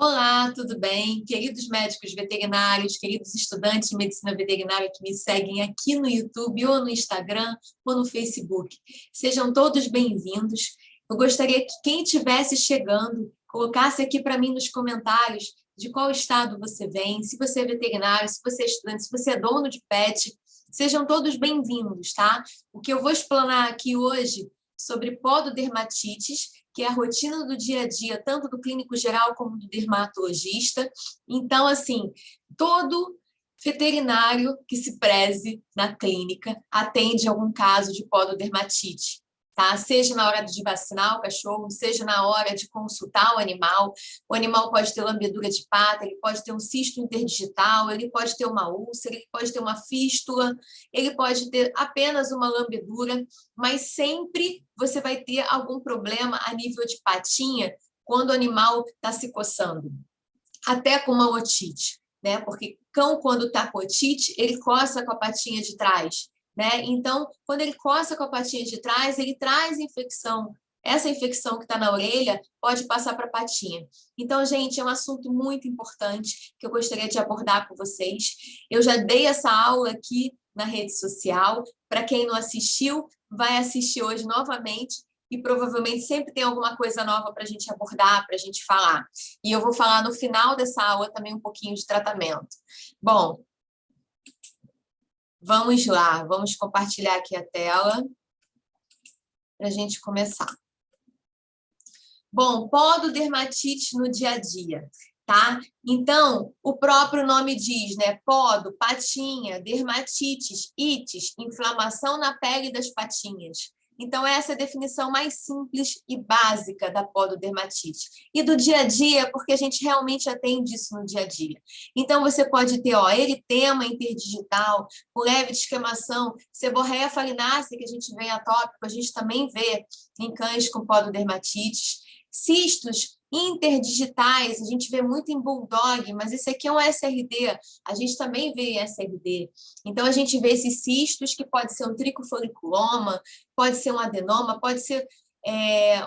Olá, tudo bem? Queridos médicos veterinários, queridos estudantes de medicina veterinária que me seguem aqui no YouTube, ou no Instagram, ou no Facebook. Sejam todos bem-vindos. Eu gostaria que quem estivesse chegando colocasse aqui para mim nos comentários de qual estado você vem, se você é veterinário, se você é estudante, se você é dono de pet. Sejam todos bem-vindos, tá? O que eu vou explanar aqui hoje sobre pododermatites, que é a rotina do dia a dia, tanto do clínico geral como do dermatologista. Então, assim, todo veterinário que se preze na clínica atende algum caso de pododermatite, tá? Seja na hora de vacinar o cachorro, seja na hora de consultar o animal pode ter lambedura de pata, ele pode ter um cisto interdigital, ele pode ter uma úlcera, ele pode ter uma fístula, ele pode ter apenas uma lambedura, mas sempre você vai ter algum problema a nível de patinha quando o animal está se coçando, até com uma otite, né? Porque cão, quando está com otite, ele coça com a patinha de trás, né? Então, quando ele coça com a patinha de trás, ele traz infecção. Essa infecção que está na orelha pode passar para a patinha. Então, gente, é um assunto muito importante que eu gostaria de abordar com vocês. Eu já dei essa aula aqui na rede social. Para quem não assistiu, vai assistir hoje novamente e provavelmente sempre tem alguma coisa nova para a gente abordar, para a gente falar. E eu vou falar no final dessa aula também um pouquinho de tratamento. Bom, vamos lá, vamos compartilhar aqui a tela para a gente começar. Bom, pododermatite no dia a dia, tá? Então, o próprio nome diz, né? Podo, patinha, dermatites, ites, inflamação na pele das patinhas. Então, essa é a definição mais simples e básica da pododermatite. E do dia a dia, porque a gente realmente atende isso no dia a dia. Então, você pode ter, ó, eritema interdigital, com leve descamação, seborreia falinácea, que a gente vê atópico, a gente também vê em cães com pododermatites. Cistos interdigitais, a gente vê muito em bulldog, mas esse aqui é um SRD, a gente também vê SRD. Então, a gente vê esses cistos, que pode ser um tricofoliculoma, pode ser um adenoma, pode ser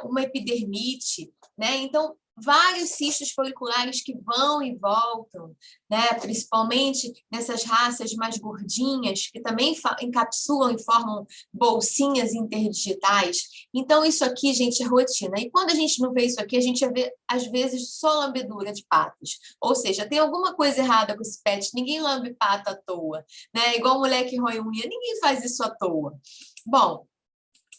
uma epidermite, né? Então, vários cistos foliculares que vão e voltam, né? Principalmente nessas raças mais gordinhas, que também encapsulam e formam bolsinhas interdigitais. Então, isso aqui, gente, é rotina. E quando a gente não vê isso aqui, a gente vê, às vezes, só lambedura de patas. Ou seja, tem alguma coisa errada com esse pet, ninguém lambe pata à toa, né? Igual mulher que rói unha, ninguém faz isso à toa. Bom,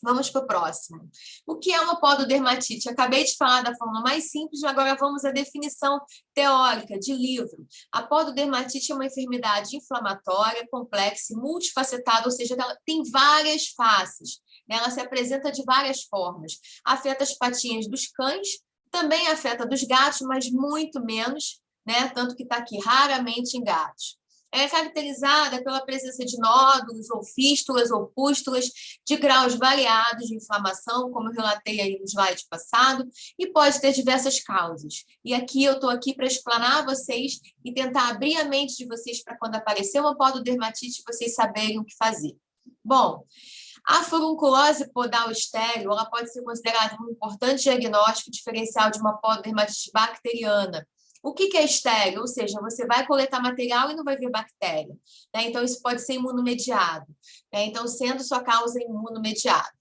vamos para o próximo. O que é uma pododermatite? Acabei de falar da forma mais simples, agora vamos à definição teórica de livro. A pododermatite é uma enfermidade inflamatória, complexa e multifacetada, ou seja, ela tem várias faces, né? Ela se apresenta de várias formas. Afeta as patinhas dos cães, também afeta dos gatos, mas muito menos, né? Tanto que está aqui raramente em gatos. É caracterizada pela presença de nódulos, ou fístulas, ou pústulas, de graus variados de inflamação, como eu relatei aí no slide passado, e pode ter diversas causas. E aqui eu estou aqui para explanar a vocês e tentar abrir a mente de vocês para quando aparecer uma pododermatite, vocês saberem o que fazer. Bom, a furunculose podal estéril, ela pode ser considerada um importante diagnóstico diferencial de uma pododermatite bacteriana. O que é estéril? Ou seja, você vai coletar material e não vai ver bactéria, né? Então, isso pode ser imunomediado, né? Então, sendo sua causa imunomediada.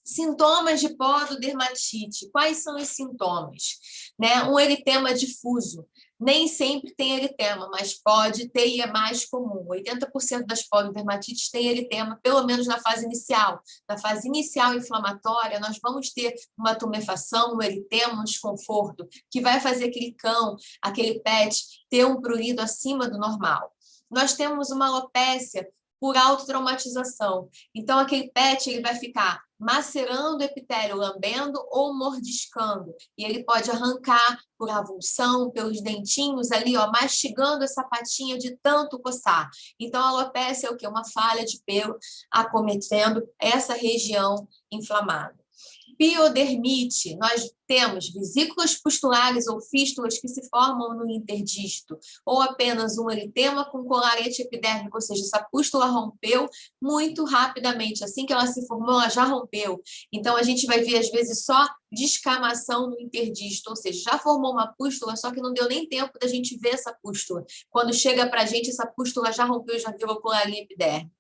Sintomas de pododermatite. Quais são os sintomas? Né? Um eritema difuso. Nem sempre tem eritema, mas pode ter e é mais comum. 80% das pododermatites têm eritema, pelo menos na fase inicial. Na fase inicial inflamatória, nós vamos ter uma tumefação, um eritema, um desconforto, que vai fazer aquele cão, aquele pet, ter um prurido acima do normal. Nós temos uma alopécia por autotraumatização. Então, aquele pet ele vai ficar macerando o epitélio, lambendo ou mordiscando. E ele pode arrancar por avulsão, pelos dentinhos ali, ó, mastigando essa patinha de tanto coçar. Então, a alopécia é o quê? Uma falha de pelo acometendo essa região inflamada. piodermite, nós temos vesículas pustulares ou fístulas que se formam no interdígito, ou apenas um eritema com colarete epidérmico, ou seja, essa pústula rompeu muito rapidamente, assim que ela se formou, ela já rompeu. Então, a gente vai ver, às vezes, só descamação no interdígito, ou seja, já formou uma pústula, só que não deu nem tempo da gente ver essa pústula. Quando chega para a gente, essa pústula já rompeu, já virou colarinha epidérmica.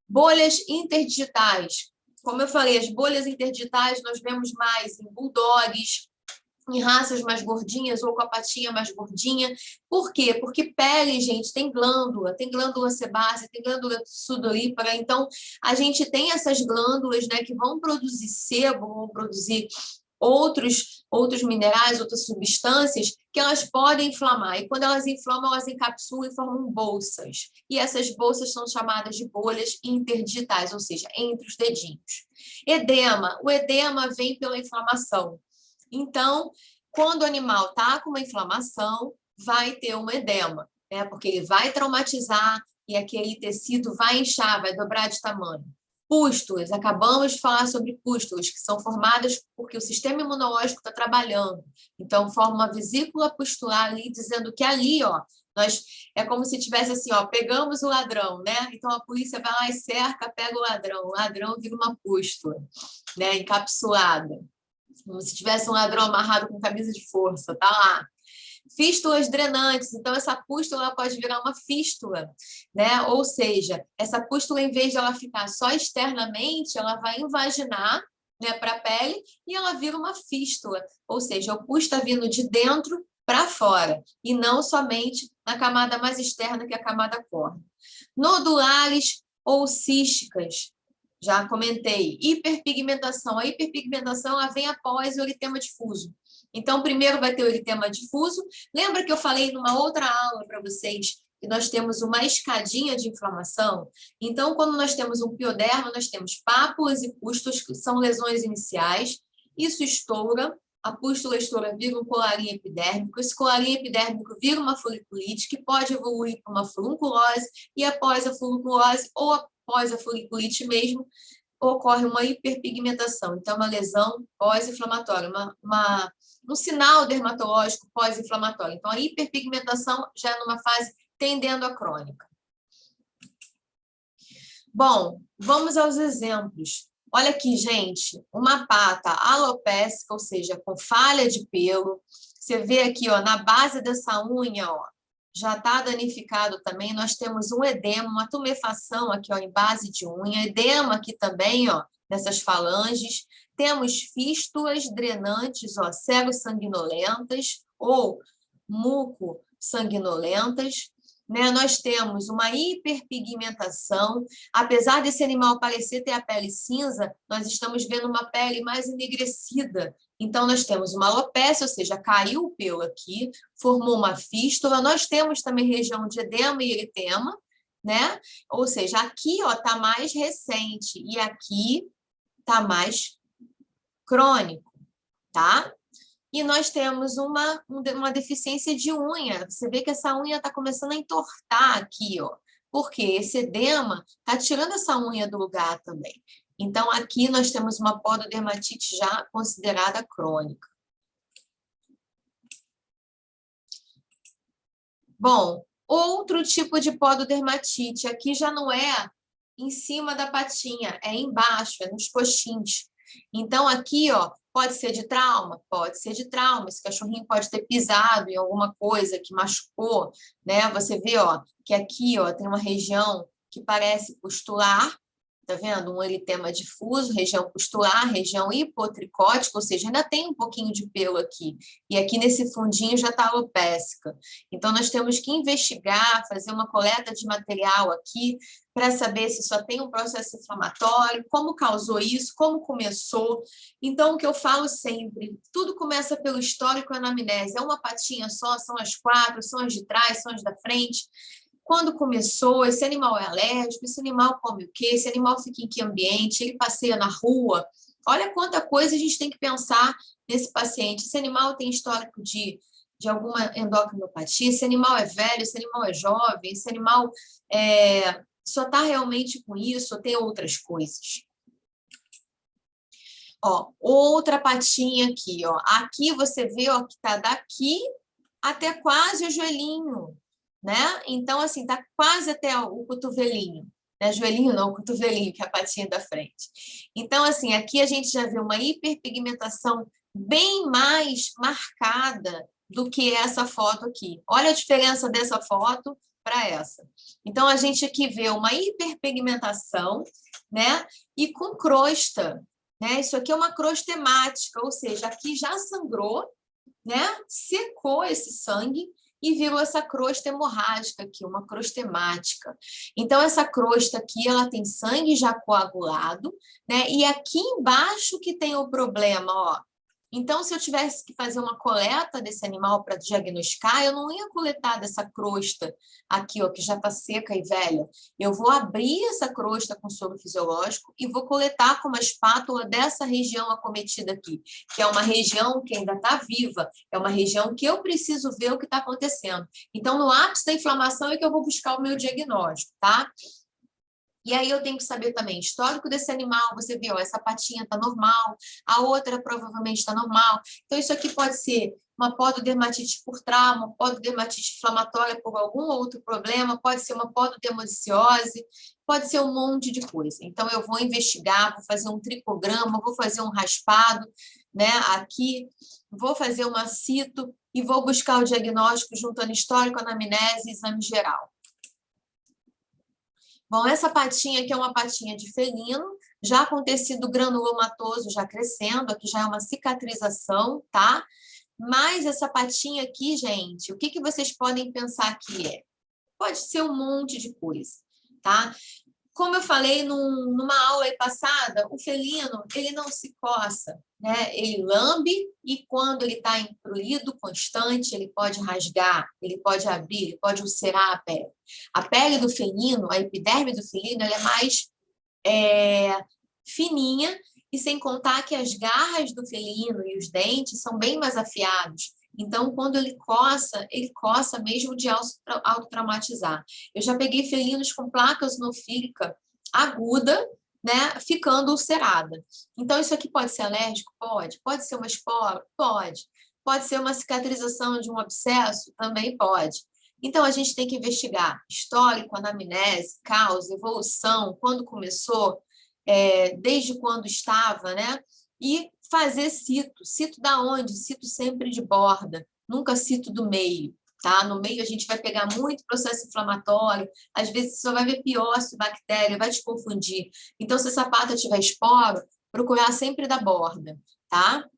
Bolhas interdigitais. Como eu falei, as bolhas interdigitais nós vemos mais em bulldogs, em raças mais gordinhas ou com a patinha mais gordinha. Por quê? Porque pele, gente, tem glândula sebácea, tem glândula sudorípara. Então, a gente tem essas glândulas, né, que vão produzir sebo, vão produzir outros minerais, outras substâncias que elas podem inflamar. E quando elas inflamam, elas encapsulam e formam bolsas. E essas bolsas são chamadas de bolhas interdigitais, ou seja, entre os dedinhos. Edema. O edema vem pela inflamação. Então, quando o animal está com uma inflamação, vai ter um edema, né? Porque ele vai traumatizar e aquele tecido vai inchar, vai dobrar de tamanho. Pústulas, acabamos de falar sobre pústulas, que são formadas porque o sistema imunológico está trabalhando. Então, forma uma vesícula pustular ali, dizendo que ali, ó, é como se tivesse assim, ó, pegamos o ladrão, né? Então, a polícia vai lá e cerca, pega o ladrão vira uma pústula, né? Encapsulada. Como se tivesse um ladrão amarrado com camisa de força, tá lá. Fístulas drenantes, então essa pústula pode virar uma fístula, né? Ou seja, essa pústula, em vez de ela ficar só externamente, ela vai invaginar, né, para a pele e ela vira uma fístula, ou seja, o pus está vindo de dentro para fora e não somente na camada mais externa, que é a camada córnea. Nodulares ou císticas, já comentei. Hiperpigmentação. A hiperpigmentação ela vem após o eritema difuso. Então, primeiro vai ter o eritema difuso. Lembra que eu falei numa outra aula para vocês que nós temos uma escadinha de inflamação? Então, quando nós temos um pioderma, nós temos pápulas e pústulas, que são lesões iniciais. Isso estoura, a pústula estoura, vira um colarinho epidérmico. Esse colarinho epidérmico vira uma foliculite, que pode evoluir para uma furunculose, e após a furunculose ou após a foliculite mesmo, ocorre uma hiperpigmentação. Então, uma lesão pós-inflamatória, um sinal dermatológico pós-inflamatório. Então, a hiperpigmentação já é numa fase tendendo à crônica. Bom, vamos aos exemplos. Olha aqui, gente, uma pata alopécica, ou seja, com falha de pelo. Você vê aqui, ó, na base dessa unha, ó, já está danificado também. Nós temos um edema, uma tumefação aqui, ó, em base de unha. Edema aqui também, ó, nessas falanges. Temos fístulas drenantes, ó, serossanguinolentas ou mucosanguinolentas. Né? Nós temos uma hiperpigmentação. Apesar desse animal parecer ter a pele cinza, nós estamos vendo uma pele mais enegrecida. Então, nós temos uma alopécia, ou seja, caiu o pelo aqui, formou uma fístula. Nós temos também região de edema e eritema, né? Ou seja, aqui está mais recente e aqui está mais crônico, tá? E nós temos uma deficiência de unha. Você vê que essa unha está começando a entortar aqui, ó, porque esse edema está tirando essa unha do lugar também. Então, aqui nós temos uma pododermatite já considerada crônica. Bom, outro tipo de pododermatite, aqui já não é em cima da patinha, é embaixo, é nos coxins. Então, aqui, ó, pode ser de trauma? Pode ser de trauma. Esse cachorrinho pode ter pisado em alguma coisa que machucou, né? Você vê, ó, que aqui, ó, tem uma região que parece pustular, tá vendo? Um eritema difuso, região pustular, região hipotricótica, ou seja, ainda tem um pouquinho de pelo aqui. E aqui nesse fundinho já está alopécica. Então, nós temos que investigar, fazer uma coleta de material aqui para saber se só tem um processo inflamatório, como causou isso, como começou. Então, o que eu falo sempre, tudo começa pelo histórico e anamnese. É uma patinha só, são as 4, são as de trás, são as da frente. Quando começou, esse animal é alérgico, esse animal come o quê? Esse animal fica em que ambiente? Ele passeia na rua? Olha quanta coisa a gente tem que pensar nesse paciente. Esse animal tem histórico de alguma endocrinopatia? Esse animal é velho? Esse animal é jovem? Esse animal só está realmente com isso ou tem outras coisas? Ó, outra patinha aqui, ó. Aqui você vê, ó, que tá daqui até quase o joelhinho, né? Então, assim, tá quase até o cotovelinho. Né? Joelhinho não, cotovelinho, que é a patinha da frente. Então, assim, aqui a gente já vê uma hiperpigmentação bem mais marcada do que essa foto aqui. Olha a diferença dessa foto para essa. Então, a gente aqui vê uma hiperpigmentação, né? E com crosta, né? Isso aqui é uma crosta hemática, ou seja, aqui já sangrou, né? Secou esse sangue e virou essa crosta hemorrágica aqui, uma crosta hemática. Então, essa crosta aqui, ela tem sangue já coagulado, né? E aqui embaixo que tem o problema, ó. Então, se eu tivesse que fazer uma coleta desse animal para diagnosticar, eu não ia coletar dessa crosta aqui, ó, que já está seca e velha. Eu vou abrir essa crosta com soro fisiológico e vou coletar com uma espátula dessa região acometida aqui, que é uma região que ainda está viva, é uma região que eu preciso ver o que está acontecendo. Então, no ápice da inflamação é que eu vou buscar o meu diagnóstico, tá? E aí eu tenho que saber também histórico desse animal, você viu, ó, essa patinha está normal, a outra provavelmente está normal. Então, isso aqui pode ser uma pododermatite por trauma, pododermatite inflamatória por algum outro problema, pode ser uma pododermaticiose, pode ser um monte de coisa. Então, eu vou investigar, vou fazer um tricograma, vou fazer um raspado, né, aqui, vou fazer uma cito e vou buscar o diagnóstico juntando histórico, anamnese e exame geral. Bom, essa patinha aqui é uma patinha de felino, já com tecido granulomatoso já crescendo, aqui já é uma cicatrização, tá? Mas essa patinha aqui, gente, o que que vocês podem pensar que é? Pode ser um monte de coisa, tá? Como eu falei numa aula aí passada, o felino, ele não se coça, né? Ele lambe e quando ele está em prurido constante, ele pode rasgar, ele pode abrir, ele pode ulcerar a pele. A pele do felino, a epiderme do felino, ela é mais fininha e sem contar que as garras do felino e os dentes são bem mais afiados. Então, quando ele coça mesmo de autotraumatizar. Eu já peguei felinos com placa eosinofílica aguda, né, ficando ulcerada. Então, isso aqui pode ser alérgico? Pode. Pode ser uma espora? Pode. Pode ser uma cicatrização de um abscesso? Também pode. Então, a gente tem que investigar histórico, anamnese, causa, evolução, quando começou, desde quando estava, né? E fazer cito. Cito da onde? Cito sempre de borda, nunca cito do meio, tá? No meio a gente vai pegar muito processo inflamatório, às vezes você só vai ver piócito, bactéria, vai te confundir. Então, se essa pata tiver esporo, procurar sempre da borda, tá?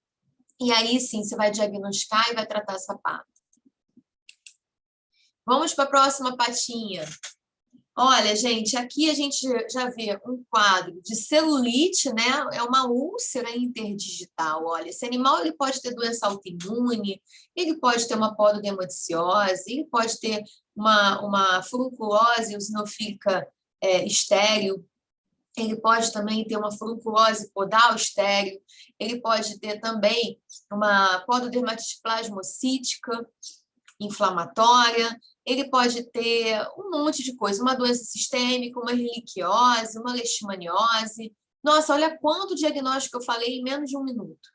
E aí sim, você vai diagnosticar e vai tratar essa pata. Vamos para a próxima patinha. Olha, gente, aqui a gente já vê um quadro de celulite, né? É uma úlcera interdigital. Olha, esse animal ele pode ter doença autoimune, ele pode ter uma pododermaticiose, ele pode ter uma furunculose eosinofílica estéril, ele pode também ter uma furunculose podal estéril, ele pode ter também uma pododermatite plasmocítica inflamatória, ele pode ter um monte de coisa, uma doença sistêmica, uma erliquiose, uma leishmaniose. Nossa, olha quanto diagnóstico eu falei em menos de um minuto.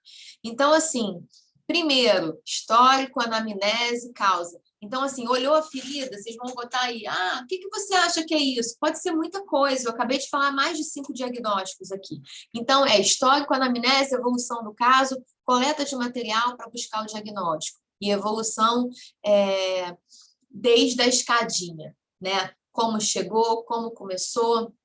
Então, assim, primeiro, histórico, anamnese, causa. Então, assim, olhou a ferida, vocês vão botar aí, o que você acha que é isso? Pode ser muita coisa, eu acabei de falar mais de 5 diagnósticos aqui. Então, histórico, anamnese, evolução do caso, coleta de material para buscar o diagnóstico. E evolução desde a escadinha, né? Como chegou, como começou,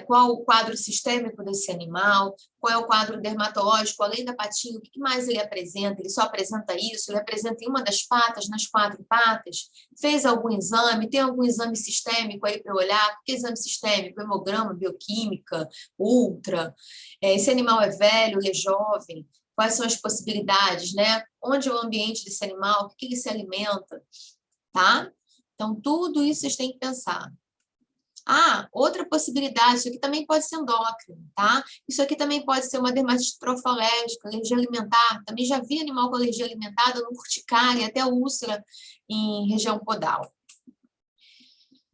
qual o quadro sistêmico desse animal, qual é o quadro dermatológico, além da patinha, o que mais ele apresenta? Ele só apresenta isso? Ele apresenta em uma das patas, nas 4 patas? Fez algum exame? Tem algum exame sistêmico aí para olhar? Que exame sistêmico? Hemograma, bioquímica, ultra? Esse animal é velho, ele é jovem? Quais são as possibilidades, né? Onde é o ambiente desse animal? O que ele se alimenta? Tá? Então, tudo isso vocês têm que pensar. Outra possibilidade, isso aqui também pode ser endócrino, tá? Isso aqui também pode ser uma dermatite trofoalérgica, alergia alimentar. Também já vi animal com alergia alimentar, dando urticária, até úlcera em região podal.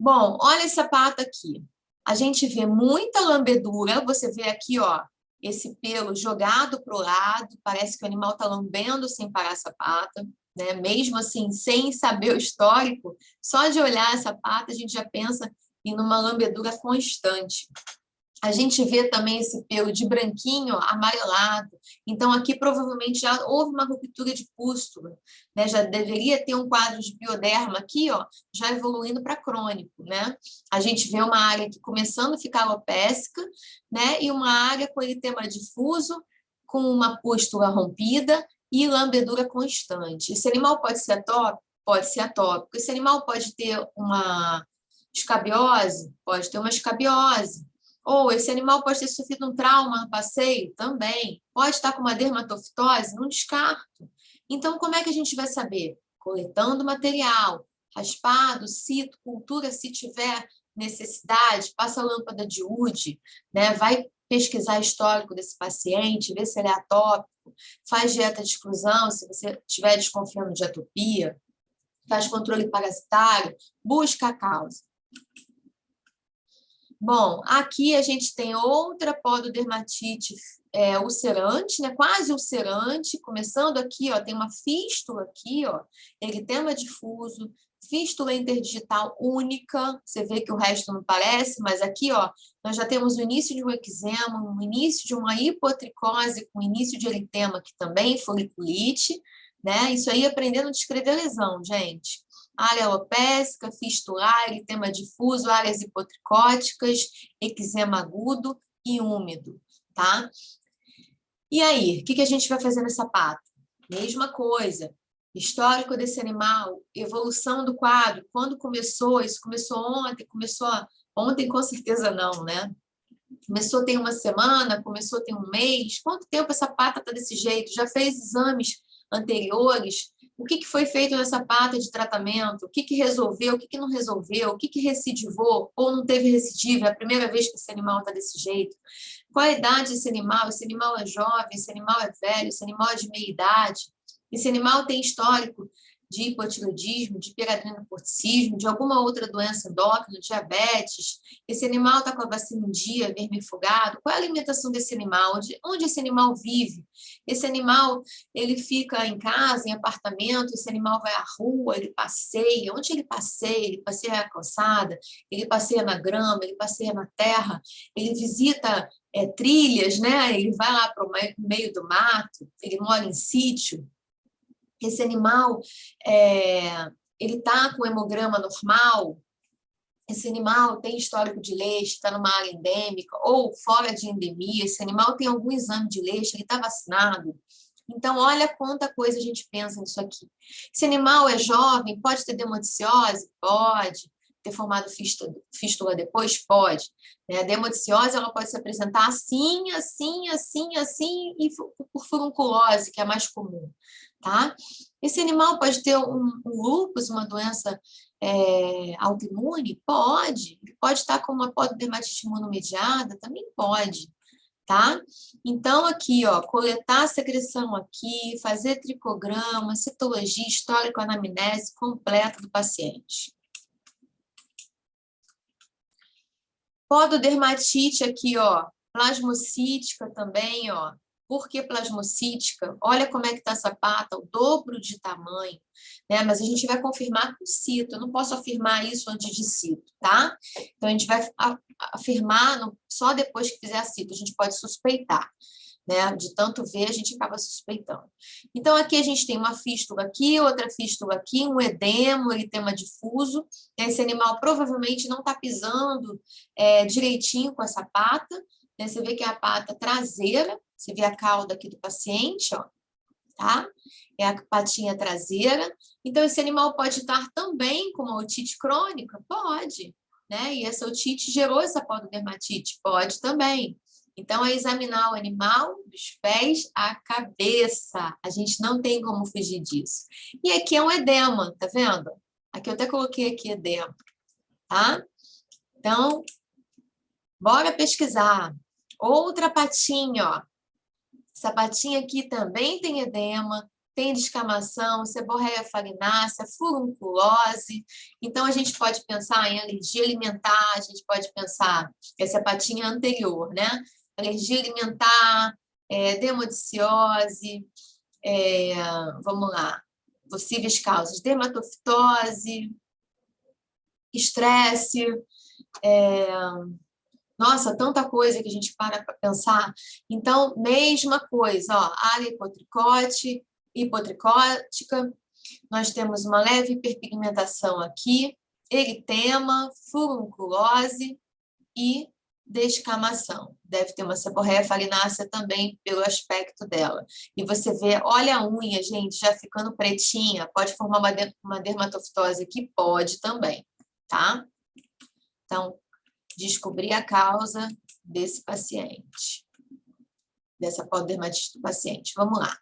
Bom, olha essa pata aqui. A gente vê muita lambedura, você vê aqui, ó, esse pelo jogado para o lado, parece que o animal está lambendo sem parar essa pata, né? Mesmo assim, sem saber o histórico, só de olhar essa pata, a gente já pensa em uma lambedura constante. A gente vê também esse pelo de branquinho, amarelado. Então, aqui provavelmente já houve uma ruptura de pústula, né? Já deveria ter um quadro de pioderma aqui, ó, já evoluindo para crônico, né? A gente vê uma área aqui começando a ficar alopécica, né? E uma área com eritema difuso, com uma pústula rompida e lambedura constante. Esse animal pode ser atópico? Pode ser atópico. Esse animal pode ter uma escabiose? Pode ter uma escabiose. Ou esse animal pode ter sofrido um trauma no passeio? Também. Pode estar com uma dermatofitose? Não descarto. Então, como é que a gente vai saber? Coletando material, raspado, cito, cultura, se tiver necessidade, passa a lâmpada de Wood, né? Vai pesquisar histórico desse paciente, ver se ele é atópico, faz dieta de exclusão, se você estiver desconfiando de atopia, faz controle parasitário, busca a causa. Bom, aqui a gente tem outra pododermatite ulcerante, né? Quase ulcerante, começando aqui, ó, tem uma fístula aqui, ó, eritema difuso, fístula interdigital única, você vê que o resto não parece, mas aqui, ó, nós já temos o início de um eczema, o início de uma hipotricose com início de eritema aqui também, foliculite, né? Isso aí aprendendo a descrever lesão, gente. Área alopécica, fistular, eritema difuso, áreas hipotricóticas, eczema agudo e úmido, tá? E aí, o que a gente vai fazer nessa pata? Mesma coisa, histórico desse animal, evolução do quadro, quando começou, isso começou ontem com certeza não, né? Começou tem uma semana, começou tem um mês, quanto tempo essa pata está desse jeito? Já fez exames anteriores? O que foi feito nessa pata de tratamento? O que resolveu? O que não resolveu? O que recidivou? Ou não teve recidiva? É a primeira vez que esse animal está desse jeito? Qual a idade desse animal? Esse animal é jovem? Esse animal é velho? Esse animal é de meia idade? Esse animal tem histórico de hipotireoidismo, de hiperadrenocorticismo, de alguma outra doença endócrina, diabetes? Esse animal está com a vacina em dia, vermifugado? Qual é a alimentação desse animal? Onde esse animal vive? Esse animal, ele fica em casa, em apartamento? Esse animal vai à rua, ele passeia? Onde ele passeia? Ele passeia na calçada? Ele passeia na grama? Ele passeia na terra? Ele visita trilhas, né? Ele vai lá para o meio do mato? Ele mora em sítio? Esse animal, ele está com hemograma normal? Esse animal tem histórico de leite, está numa área endêmica ou fora de endemia? Esse animal tem algum exame de leite, ele está vacinado? Então, olha quanta coisa a gente pensa nisso aqui. Esse animal é jovem, pode ter demodiciose? Pode. Ter formado fístula depois? Pode. A demodiciose ela pode se apresentar assim, assim, assim, assim, e por furunculose, que é a mais comum. Tá? Esse animal pode ter um lúpus, uma doença autoimune? Pode. Ele pode estar com uma pododermatite imunomediada? Também pode. Tá? Então, aqui, ó, coletar a secreção aqui, fazer tricograma, citologia, histórico, anamnese completa do paciente. Pododermatite aqui, ó, plasmocítica também, ó. Por que plasmocítica? Olha como é que está essa pata, o dobro de tamanho, né? Mas a gente vai confirmar com cito. Eu não posso afirmar isso antes de cito, tá? Então, a gente vai afirmar só depois que fizer a cito. A gente pode suspeitar, né? De tanto ver, a gente acaba suspeitando. Então, aqui a gente tem uma fístula aqui, outra fístula aqui, um edema, um eritema difuso. Esse animal provavelmente não está pisando direitinho com essa pata, né? Você vê que é a pata traseira, você vê a cauda aqui do paciente, ó, tá? É a patinha traseira. Então, esse animal pode estar também com uma otite crônica? Pode, né? E essa otite gerou essa pododermatite? Pode também. Então, é examinar o animal dos pés à cabeça. A gente não tem como fugir disso. E aqui é um edema, tá vendo? Aqui eu até coloquei aqui edema, tá? Então, bora pesquisar. Outra patinha, ó. Essa patinha aqui também tem edema, tem descamação, seborreia farinácea, furunculose. Então, a gente pode pensar em alergia alimentar, a gente pode pensar, essa é a patinha anterior, né? alergia alimentar, dermaticiose, vamos lá, possíveis causas, dermatofitose, estresse, nossa, tanta coisa que a gente para pensar. Então, mesma coisa, ó, área hipotricótica, nós temos uma leve hiperpigmentação aqui, eritema, furunculose e descamação. Deve ter uma seborreia falinácea também pelo aspecto dela. E você vê, olha a unha, gente, já ficando pretinha, pode formar uma dermatofitose aqui? Pode também, tá? Então, descobrir a causa desse paciente, dessa pododermatite do paciente. Vamos lá.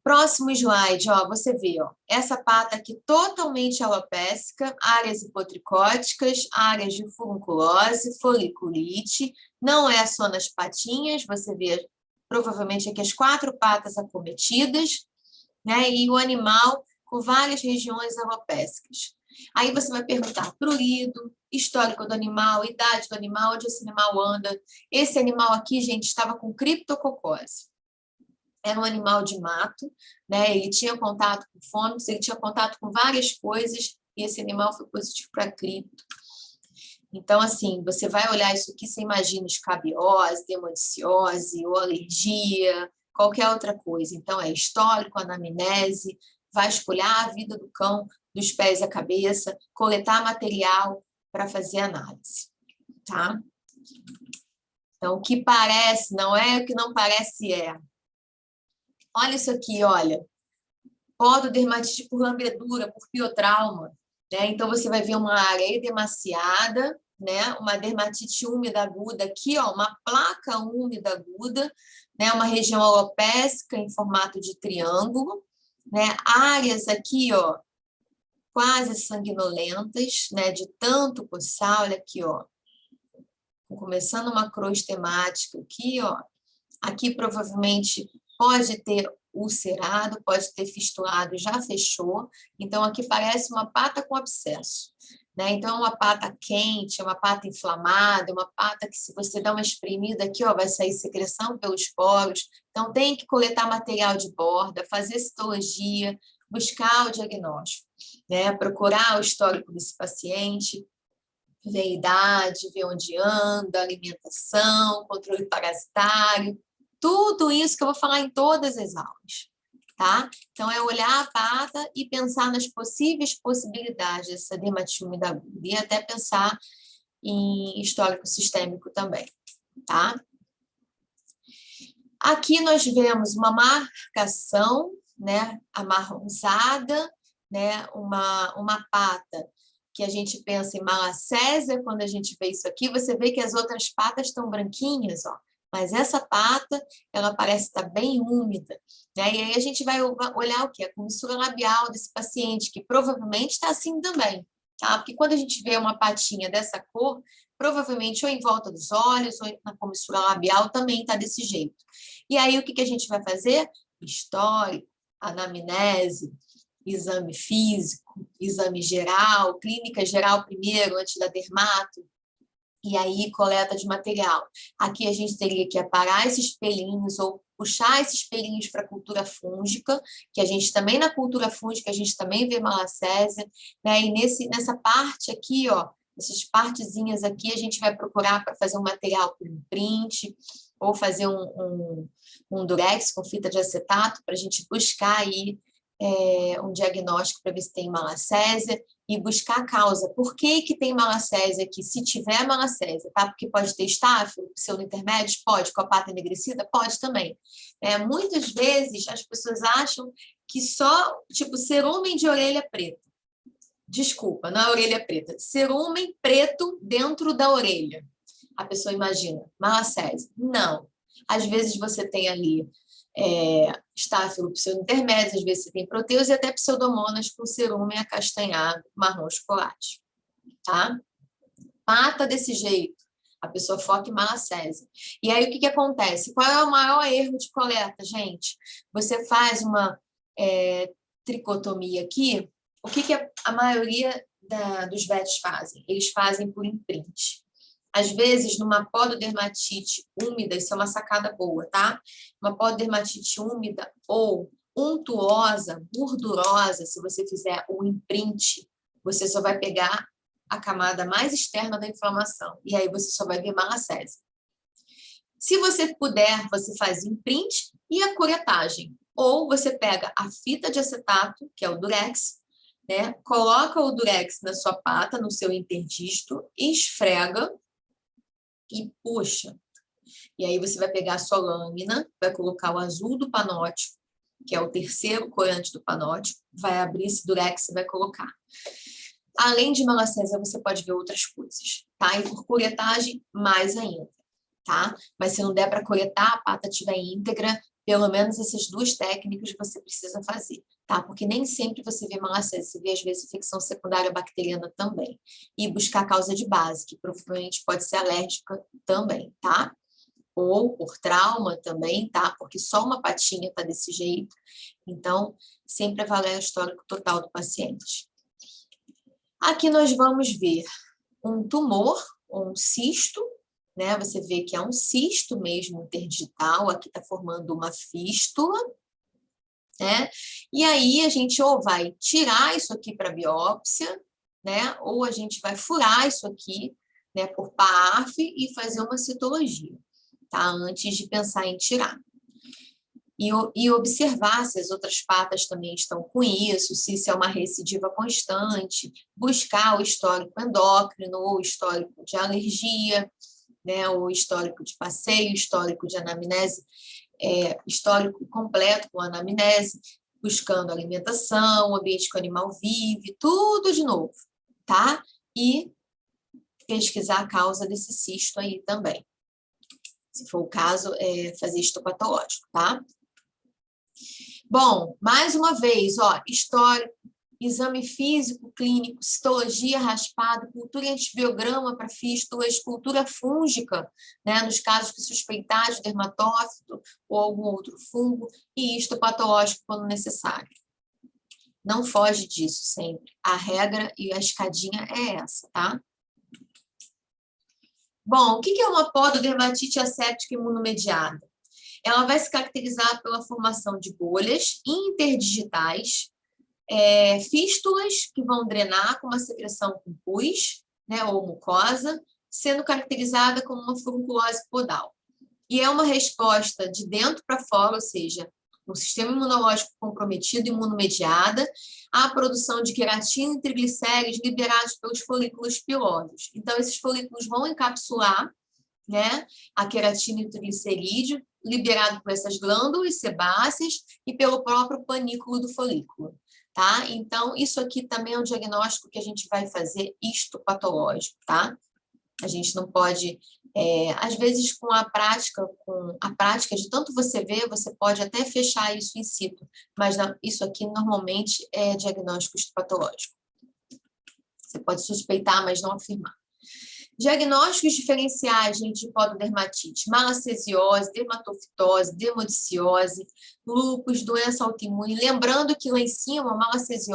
Próximo slide, ó, você vê, ó, essa pata aqui totalmente alopécica, áreas hipotricóticas, áreas de furunculose, foliculite, não é só nas patinhas, você vê provavelmente aqui as 4 patas acometidas, né, e o animal com várias regiões alopécicas. Aí você vai perguntar prurido, histórico do animal, idade do animal, onde esse animal anda. Esse animal aqui, gente, estava com criptococose. Era um animal de mato, né? Ele tinha contato com fômix, ele tinha contato com várias coisas, e esse animal foi positivo para cripto. Então, assim, você vai olhar isso aqui, você imagina escabiose, demodiciose, ou alergia, qualquer outra coisa. Então, é histórico, anamnese, vasculhar a vida do cão, dos pés à cabeça, coletar material para fazer análise, tá? Então, o que parece não é, o que não parece é. Olha isso aqui, olha. Pododermatite por lambedura, por piotrauma, né? Então, você vai ver uma área edemaciada, né? Uma dermatite úmida aguda aqui, ó, uma placa úmida aguda, né? Uma região alopécica em formato de triângulo, né? Áreas aqui, ó, quase sanguinolentas, né? De tanto coçar, olha aqui, ó. Começando uma cruz temática aqui, ó. Aqui provavelmente pode ter ulcerado, pode ter fistulado, já fechou. Então, aqui parece uma pata com abscesso, né? Então, uma pata quente, uma pata inflamada, uma pata que, se você dá uma espremida aqui, ó, vai sair secreção pelos poros. Então, tem que coletar material de borda, fazer citologia, buscar o diagnóstico, né? Procurar o histórico desse paciente, ver a idade, ver onde anda, alimentação, controle parasitário, tudo isso que eu vou falar em todas as aulas, tá? Então, é olhar a pata e pensar nas possíveis possibilidades dessa dermatite úmida aguda e até pensar em histórico sistêmico também, tá? Aqui nós vemos uma marcação, né, amarronzada, né, uma pata que a gente pensa em malacésia, quando a gente vê isso aqui, você vê que as outras patas estão branquinhas, ó, mas essa pata, ela parece estar bem úmida, né? E aí a gente vai olhar o quê? A comissura labial desse paciente, que provavelmente está assim também, tá? Porque quando a gente vê uma patinha dessa cor, provavelmente ou em volta dos olhos ou na comissura labial também está desse jeito. E aí o que a gente vai fazer? Histórico, anamnese, exame físico, exame geral, clínica geral primeiro, antes da dermato, e aí coleta de material. Aqui a gente teria que aparar esses pelinhos ou puxar esses pelinhos para a cultura fúngica, que a gente também, na cultura fúngica, a gente também vê malacésia, né? E nessa parte aqui, ó, essas partezinhas aqui, a gente vai procurar para fazer um material por imprint, ou fazer um durex com fita de acetato, para a gente buscar aí um diagnóstico para ver se tem malacésia e buscar a causa. Por que tem malacésia aqui? Se tiver malacésia, tá? Porque pode ter estáfilo, pseudointermédios? Pode. Com a pata enegrecida? Pode também. Muitas vezes as pessoas acham que só, tipo, cerumen de orelha preta. Desculpa, não é orelha preta. Cerumen preto dentro da orelha. A pessoa imagina, malacésia. Não. Às vezes você tem ali estáfilo pseudointermédios, às vezes você tem proteus e até pseudomonas com cerumen acastanhado, marrom chocolate, tá? Pata desse jeito, a pessoa foca em malacésia. E aí, o que acontece? Qual é o maior erro de coleta, gente? Você faz uma tricotomia aqui, o que a maioria dos VETs fazem? Eles fazem por imprint. Às vezes, numa pododermatite úmida, isso é uma sacada boa, tá? Uma pododermatite úmida ou untuosa, gordurosa, se você fizer o imprint, você só vai pegar a camada mais externa da inflamação. E aí você só vai ver malacésia. Se você puder, você faz imprint e a curetagem. Ou você pega a fita de acetato, que é o Durex, né? Coloca o Durex na sua pata, no seu interdígito, esfrega e puxa. E aí você vai pegar a sua lâmina, vai colocar o azul do panótico, que é o terceiro corante do panótico, vai abrir esse Durex e vai colocar. Além de malacésia, você pode ver outras coisas, tá? E por curetagem, mais ainda, tá? Mas se não der para curetar, a pata estiver íntegra, pelo menos essas duas técnicas você precisa fazer, tá? Porque nem sempre você vê malacésia, você vê às vezes infecção secundária bacteriana também. E buscar a causa de base, que provavelmente pode ser alérgica também, tá? Ou por trauma também, tá? Porque só uma patinha tá desse jeito. Então, sempre avaliar o histórico total do paciente. Aqui nós vamos ver um tumor, ou um cisto, né? Você vê que é um cisto mesmo interdigital, aqui está formando uma fístula, né? E aí a gente ou vai tirar isso aqui para biópsia, né? Ou a gente vai furar isso aqui, né, por PARF e fazer uma citologia, tá? Antes de pensar em tirar. E observar se as outras patas também estão com isso, se isso é uma recidiva constante, buscar o histórico endócrino ou histórico de alergia, né, o histórico de passeio, histórico de anamnese, histórico completo com anamnese, buscando alimentação, o ambiente que o animal vive, tudo de novo, tá? E pesquisar a causa desse cisto aí também. Se for o caso, fazer histopatológico, tá? Bom, mais uma vez, ó, histórico, exame físico, clínico, citologia raspada, cultura antibiograma para fístulas, cultura fúngica, né, nos casos que suspeitar de dermatófito ou algum outro fungo, e histopatológico quando necessário. Não foge disso sempre. A regra e a escadinha é essa, tá? Bom, o que é uma pododermatite asséptica imunomediada? Ela vai se caracterizar pela formação de bolhas interdigitais, fístulas que vão drenar com uma secreção com pus, né, ou mucosa, sendo caracterizada como uma furunculose podal. E é uma resposta de dentro para fora, ou seja, um sistema imunológico comprometido, imunomediada, à produção de queratina e triglicéridos liberados pelos folículos pilosos. Então, esses folículos vão encapsular, né, a queratina e o triglicerídeo, liberado por essas glândulas sebáceas e pelo próprio panículo do folículo, tá? Então, isso aqui também é um diagnóstico que a gente vai fazer histopatológico, tá? A gente não pode, às vezes, com a prática de tanto você ver, você pode até fechar isso in situ, mas não, isso aqui normalmente é diagnóstico histopatológico. Você pode suspeitar, mas não afirmar. Diagnósticos diferenciais, gente, de pododermatite: malacesiose, dermatofitose, dermaticiose, lúpus, doença autoimune. Lembrando que lá em cima, malacésia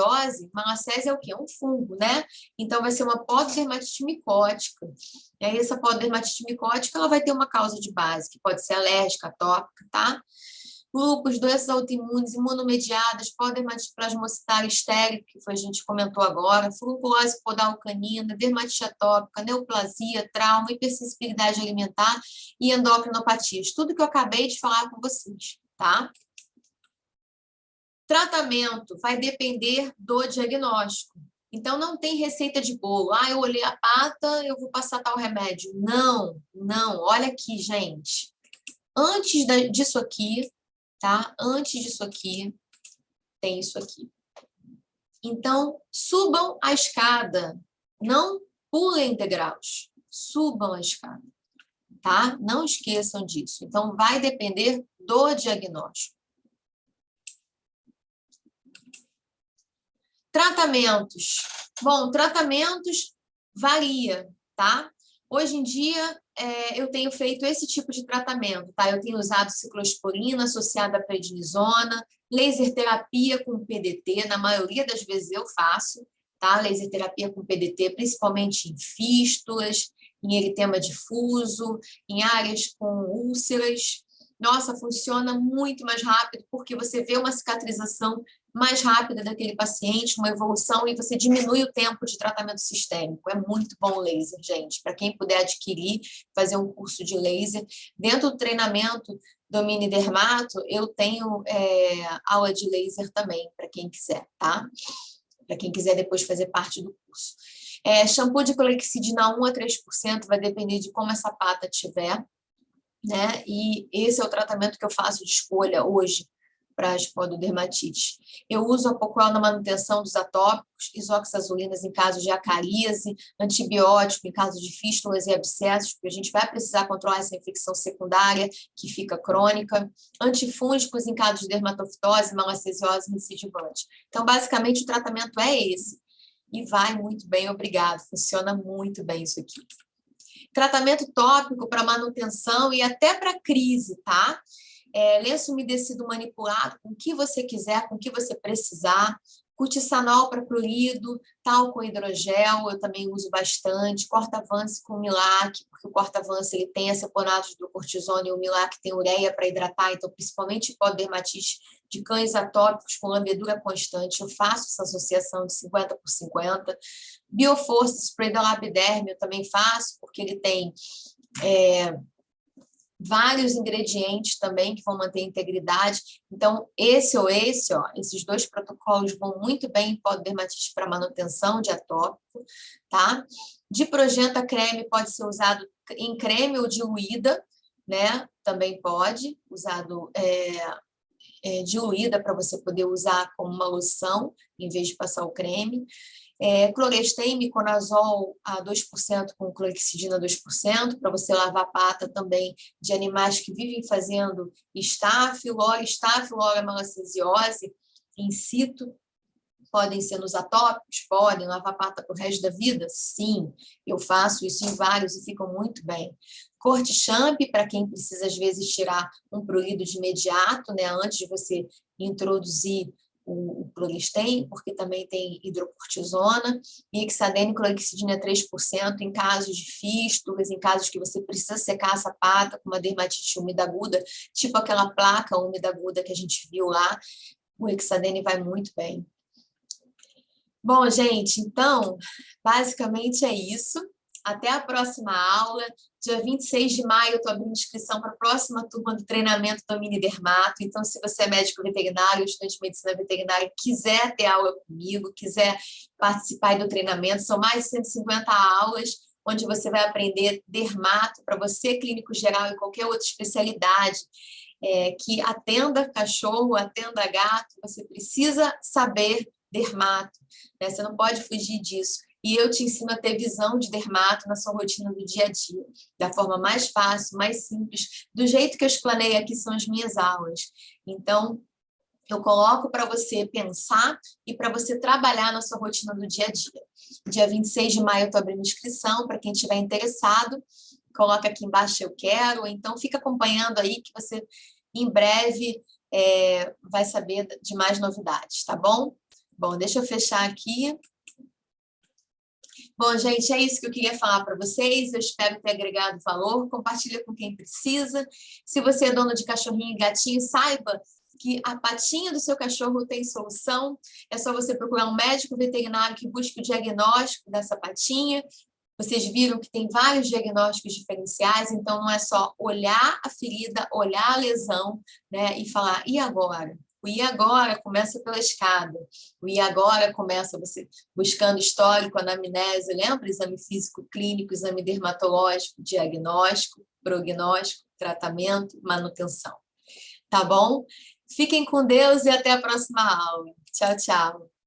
é o quê? É um fungo, né? Então, vai ser uma pododermatite micótica. E aí, essa pododermatite micótica, ela vai ter uma causa de base, que pode ser alérgica, atópica, tá? Lúpus, doenças autoimunes, imunomediadas, pododermatite plasmocitária estérica, que a gente comentou agora, furunculose podal canina, dermatite atópica, neoplasia, trauma, hipersensibilidade alimentar e endocrinopatias. Tudo que eu acabei de falar com vocês, tá? Tratamento vai depender do diagnóstico. Então, não tem receita de bolo. Ah, eu olhei a pata, eu vou passar tal remédio. Não, não. Olha aqui, gente. Antes disso aqui, tá? Antes disso aqui, tem isso aqui. Então, subam a escada. Não pulem degraus. Subam a escada, tá? Não esqueçam disso. Então, vai depender do diagnóstico. Tratamentos. Bom, tratamentos varia, tá? Hoje em dia, eu tenho feito esse tipo de tratamento, tá? Eu tenho usado ciclosporina associada à prednisona, laser terapia com PDT, na maioria das vezes eu faço, tá? Laser terapia com PDT, principalmente em fístulas, em eritema difuso, em áreas com úlceras. Nossa, funciona muito mais rápido, porque você vê uma cicatrização mais rápida daquele paciente, uma evolução, e você diminui o tempo de tratamento sistêmico. É muito bom o laser, gente. Para quem puder adquirir, fazer um curso de laser. Dentro do treinamento do Mini Dermato, eu tenho aula de laser também, para quem quiser, tá? Para quem quiser depois fazer parte do curso. Shampoo de clorexidina 1 a 3%, vai depender de como essa pata tiver, né? E esse é o tratamento que eu faço de escolha hoje para as pododermatites. Eu uso Apoquel na manutenção dos atópicos, isoxazulinas em caso de acaríase, antibiótico em caso de fístulas e abscessos, porque a gente vai precisar controlar essa infecção secundária que fica crônica, antifúngicos em caso de dermatofitose, malacesiose recidivante. Então, basicamente, o tratamento é esse. E vai muito bem, obrigado. Funciona muito bem isso aqui. Tratamento tópico para manutenção e até para crise, tá? Lenço umedecido manipulado, com o que você quiser, com o que você precisar. Cortiçanol para prurido, talco hidrogel, eu também uso bastante. Corta-avance com Milac, porque o corta-avance ele tem aceponato de cortisona e o Milac tem ureia para hidratar, então principalmente pododermatite de cães atópicos com lambedura constante, eu faço essa associação de 50/50. Bioforça, spray da Labiderme, eu também faço, porque ele tem vários ingredientes também que vão manter a integridade. Então, esses dois protocolos vão muito bem em pododermatite para manutenção de atópico, tá? Diprogenta creme pode ser usado em creme ou diluída, né? Também pode, usado diluída para você poder usar como uma loção, em vez de passar o creme. Clorestein, miconazol a 2% com clorexidina 2%, para você lavar a pata também de animais que vivem fazendo Staphylococcus malacesiose in situ. Podem ser nos atópicos? Podem. Lavar a pata para o resto da vida? Sim, eu faço isso em vários e ficam muito bem. Corte champ, para quem precisa, às vezes, tirar um prurido de imediato, né, antes de você introduzir o Clorestein, porque também tem hidrocortisona, e hexadene clorexidina 3% em casos de fístulas, em casos que você precisa secar essa pata com uma dermatite úmida aguda, tipo aquela placa úmida aguda que a gente viu lá, o hexadene vai muito bem. Bom, gente, então, basicamente é isso. Até a próxima aula. Dia 26 de maio, eu estou abrindo inscrição para a próxima turma do treinamento do Mini Dermato. Então, se você é médico veterinário, estudante de medicina veterinária, quiser ter aula comigo, quiser participar do treinamento, são mais de 150 aulas, onde você vai aprender dermato para você, clínico geral e qualquer outra especialidade que atenda cachorro, atenda gato, você precisa saber dermato, né? Você não pode fugir disso. E eu te ensino a ter visão de dermato na sua rotina do dia a dia, da forma mais fácil, mais simples, do jeito que eu explanei aqui são as minhas aulas. Então, eu coloco para você pensar e para você trabalhar na sua rotina do dia a dia. Dia 26 de maio eu estou abrindo inscrição para quem estiver interessado. Coloca aqui embaixo eu quero, ou então fica acompanhando aí que você em breve vai saber de mais novidades, tá bom? Bom, deixa eu fechar aqui. Bom, gente, é isso que eu queria falar para vocês. Eu espero ter agregado valor. Compartilha com quem precisa. Se você é dono de cachorrinho e gatinho, saiba que a patinha do seu cachorro tem solução. É só você procurar um médico veterinário que busque o diagnóstico dessa patinha. Vocês viram que tem vários diagnósticos diferenciais, então não é só olhar a ferida, olhar a lesão, né, e falar, e agora? O e agora começa pela escada. O e agora começa você buscando histórico, anamnese, lembra? Exame físico clínico, exame dermatológico, diagnóstico, prognóstico, tratamento, manutenção. Tá bom? Fiquem com Deus e até a próxima aula. Tchau, tchau.